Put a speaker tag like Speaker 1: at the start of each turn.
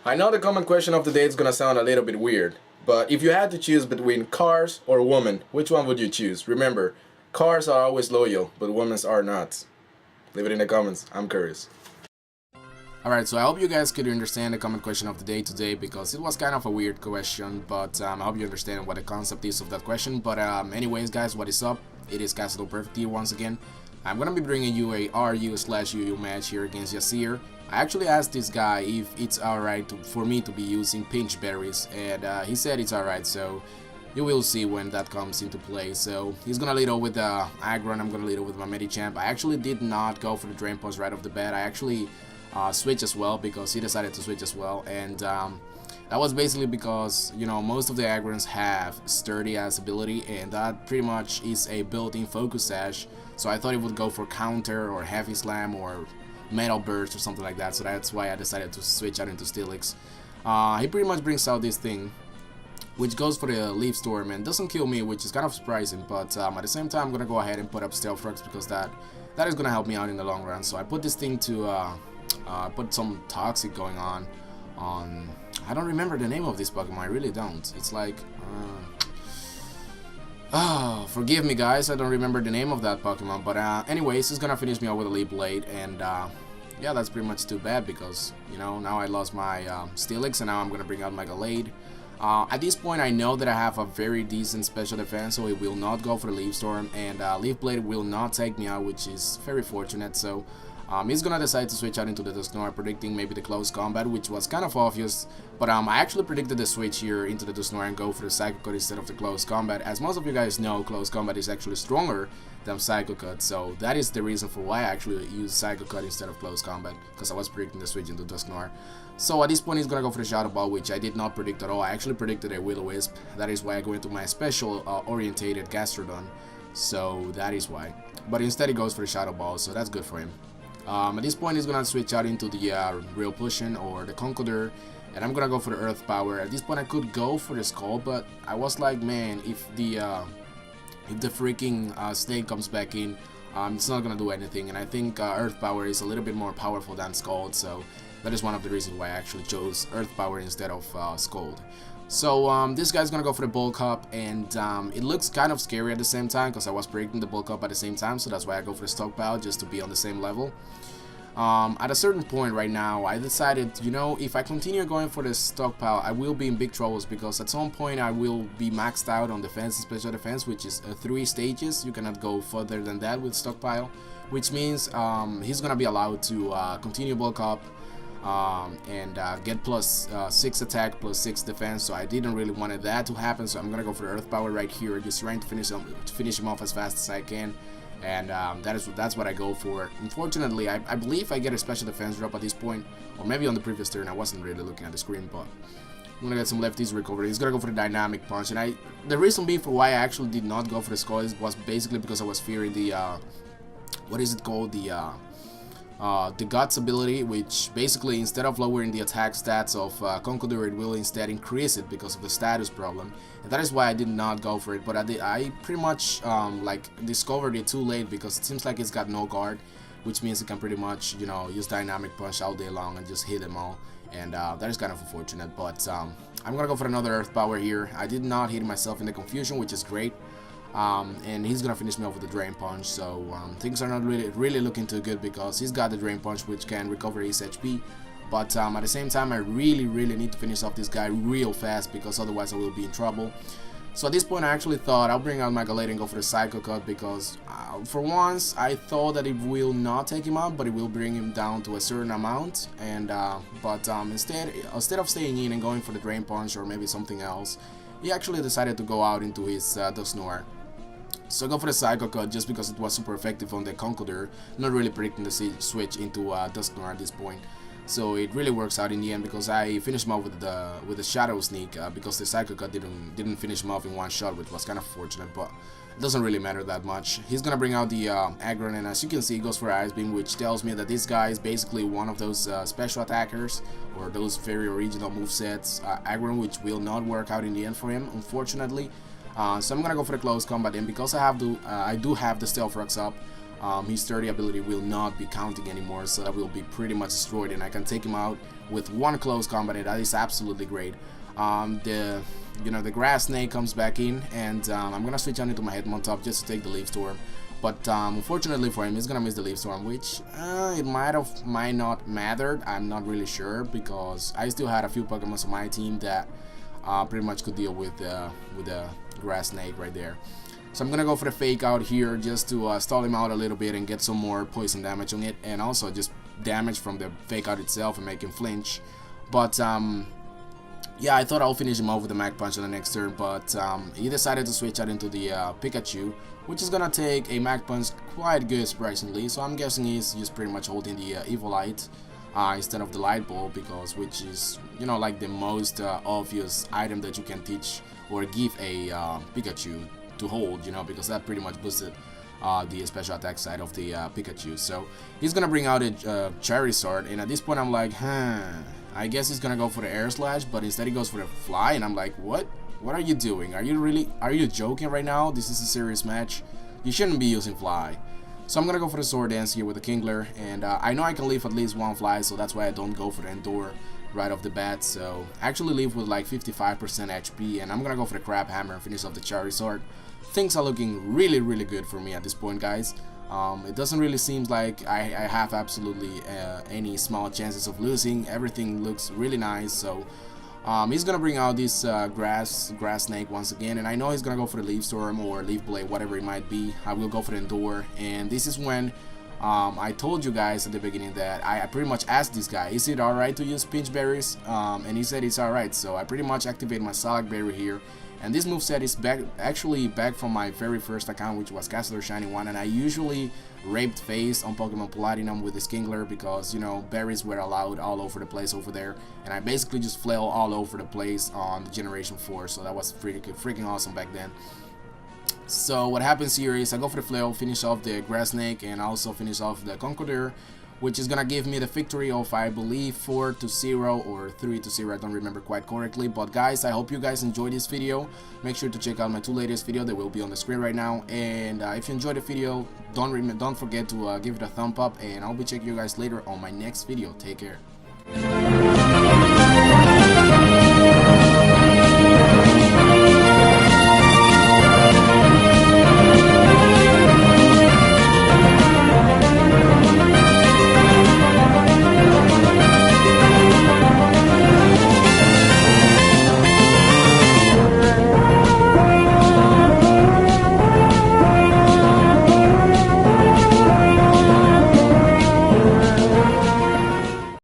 Speaker 1: I know the common question of the day is gonna sound a little bit weird, but if you had to choose between cars or women, which one would you choose? Remember, cars are always loyal, but women are not. Leave it in the comments. I'm curious.
Speaker 2: Alright, so I hope you guys could understand the common question of the day today because it was kind of a weird question, but I hope you understand what the concept is of that question. But anyways guys, what is up? It is Casadorperfect here once again. I'm gonna be bringing you a RU/UU match here against Yasir. I actually asked this guy if it's alright for me to be using pinch berries, and he said it's alright, so you will see when that comes into play. So he's gonna lead off with the aggro and I'm gonna lead off with my Medichamp. I actually did not go for the Drain Punch right off the bat. I actually switch as well because he decided to switch as well, and that was basically because, you know, most of the aggrons have sturdy ass ability, and that pretty much is a built-in focus sash, so I thought it would go for counter or heavy slam or metal burst or something like that, so that's why I decided to switch out into Steelix. He pretty much brings out this thing which goes for the Leaf Storm and doesn't kill me, which is kind of surprising, but at the same time I'm gonna go ahead and put up Stealth Rocks because that is gonna help me out in the long run. So I put this thing to put some toxic going on I don't remember the name of this Pokemon, I really don't. It's like forgive me guys, I don't remember the name of that Pokemon, but anyways, it's gonna finish me off with a Leaf Blade, and yeah, that's pretty much too bad because, you know, now I lost my Steelix and now I'm gonna bring out my Gallade. At this point I know that I have a very decent special defense, so it will not go for the Leaf Storm, and Leaf Blade will not take me out, which is very fortunate. So he's gonna decide to switch out into the Dusknoir, predicting maybe the close combat, which was kind of obvious, but I actually predicted the switch here into the Dusknoir and go for the Psycho Cut instead of the close combat. As most of you guys know, close combat is actually stronger than Psycho Cut, so that is the reason for why I actually use Psycho Cut instead of close combat, because I was predicting the switch into Dusknoir. So at this point he's gonna go for the Shadow Ball, which I did not predict at all. I actually predicted a Will-O-Wisp. That is why I go into my special orientated Gastrodon, so that is why. But instead he goes for the Shadow Ball, so that's good for him. At this point he's gonna switch out into the Real Potion or the Conkeldurr, and I'm gonna go for the Earth Power. At this point I could go for the Skull, but I was like, man, if the freaking snake comes back in, it's not gonna do anything, and I think Earth Power is a little bit more powerful than Scald, so that is one of the reasons why I actually chose Earth Power instead of Scald. So this guy's gonna go for the Bulk Up, and it looks kind of scary at the same time because I was predicting the Bulk Up at the same time, so that's why I go for the Stockpile, just to be on the same level. At a certain point right now, I decided, you know, if I continue going for the Stockpile, I will be in big troubles because at some point I will be maxed out on defense and special defense, which is 3 stages. You cannot go further than that with Stockpile, which means he's gonna be allowed to continue Bulk Up and get plus 6 attack, plus 6 defense, so I didn't really want that to happen, so I'm gonna go for the Earth Power right here, just trying to finish him off as fast as I can, and that's what I go for. Unfortunately, I believe I get a special defense drop at this point, or maybe on the previous turn. I wasn't really looking at the screen, but I'm gonna get some lefties recovery. He's gonna go for the Dynamic Punch, and the reason being for why I actually did not go for the Skull was basically because I was fearing the what is it called, the Guts ability, which basically instead of lowering the attack stats of Conkeldurr, it will instead increase it because of the status problem, and that is why I did not go for it. But I pretty much like discovered it too late because it seems like it's got no guard, which means it can pretty much, you know, use Dynamic Punch all day long and just hit them all, and that is kind of unfortunate. But I'm gonna go for another Earth Power here. I did not hit myself in the confusion, which is great. And he's gonna finish me off with the Drain Punch, so things are not really looking too good because he's got the Drain Punch, which can recover his HP, but at the same time I really need to finish off this guy real fast because otherwise I will be in trouble. So at this point I actually thought I'll bring out my Gallade and go for the Psycho Cut because for once I thought that it will not take him out, but it will bring him down to a certain amount, and instead of staying in and going for the Drain Punch or maybe something else, he actually decided to go out into his Dusknoir. So I go for the Psycho Cut just because it was super effective on the Conkeldurr, not really predicting the switch into Dusknoir at this point. So it really works out in the end because I finished him off with the Shadow Sneak because the Psycho Cut didn't finish him off in one shot, which was kind of fortunate, but it doesn't really matter that much. He's gonna bring out the Aggron, and as you can see, he goes for Ice Beam, which tells me that this guy is basically one of those special attackers or those very original movesets, Aggron, which will not work out in the end for him, unfortunately. So I'm gonna go for the close combat, and because I do have the Stealth Rocks up, his 30 ability will not be counting anymore, so that will be pretty much destroyed, and I can take him out with one close combat, and that is absolutely great. The grass snake comes back in, and I'm gonna switch on into my Hitmontop just to take the Leaf Storm. But unfortunately for him, he's gonna miss the Leaf Storm, which it might not matter. I'm not really sure, because I still had a few Pokemon on my team that pretty much could deal with the grass snake right there. So I'm gonna go for the fake out here just to stall him out a little bit and get some more poison damage on it, and also just damage from the fake out itself and make him flinch. But yeah, I thought I'll finish him off with the Mach Punch on the next turn, but he decided to switch out into the Pikachu, which is gonna take a Mach Punch quite good, surprisingly. So I'm guessing he's just pretty much holding the Evolite instead of the Light Ball, because which is, you know, like the most obvious item that you can teach or give a Pikachu to hold, you know, because that pretty much boosted the special attack side of the Pikachu. So he's gonna bring out a Charizard, and at this point I'm like, I guess he's gonna go for the Air Slash, but instead he goes for the Fly, and I'm like, what are you doing? Are you joking right now? This is a serious match. You shouldn't be using Fly. So I'm gonna go for the Sword Dance here with the Kingler, and I know I can leave at least one Fly, so that's why I don't go for the Endure right off the bat. So I actually leave with like 55% HP, and I'm gonna go for the Crab Hammer and finish off the Charizard. Things are looking really good for me at this point, guys. It doesn't really seem like I have absolutely any small chances of losing. Everything looks really nice. So he's gonna bring out this grass snake once again, and I know he's gonna go for the Leaf Storm or Leaf Blade, whatever it might be. I will go for the Endure, and this is when I told you guys at the beginning that I pretty much asked this guy, is it alright to use Pinch Berries? And he said it's alright, so I pretty much activate my Salak Berry here. And this moveset is actually back from my very first account, which was Casador Shiny 1, and I usually raped face on Pokemon Platinum with this Kingler because, you know, berries were allowed all over the place over there, and I basically just flail all over the place on the Generation 4, so that was freaking awesome back then. So what happens here is I go for the flail, finish off the Grass Snake, and also finish off the Conqueror, which is gonna give me the victory of, I believe, 4-0 or 3-0, I don't remember quite correctly. But guys, I hope you guys enjoyed this video. Make sure to check out my two latest videos, they will be on the screen right now. And if you enjoyed the video, don't forget to give it a thumb up, and I'll be checking you guys later on my next video. Take care.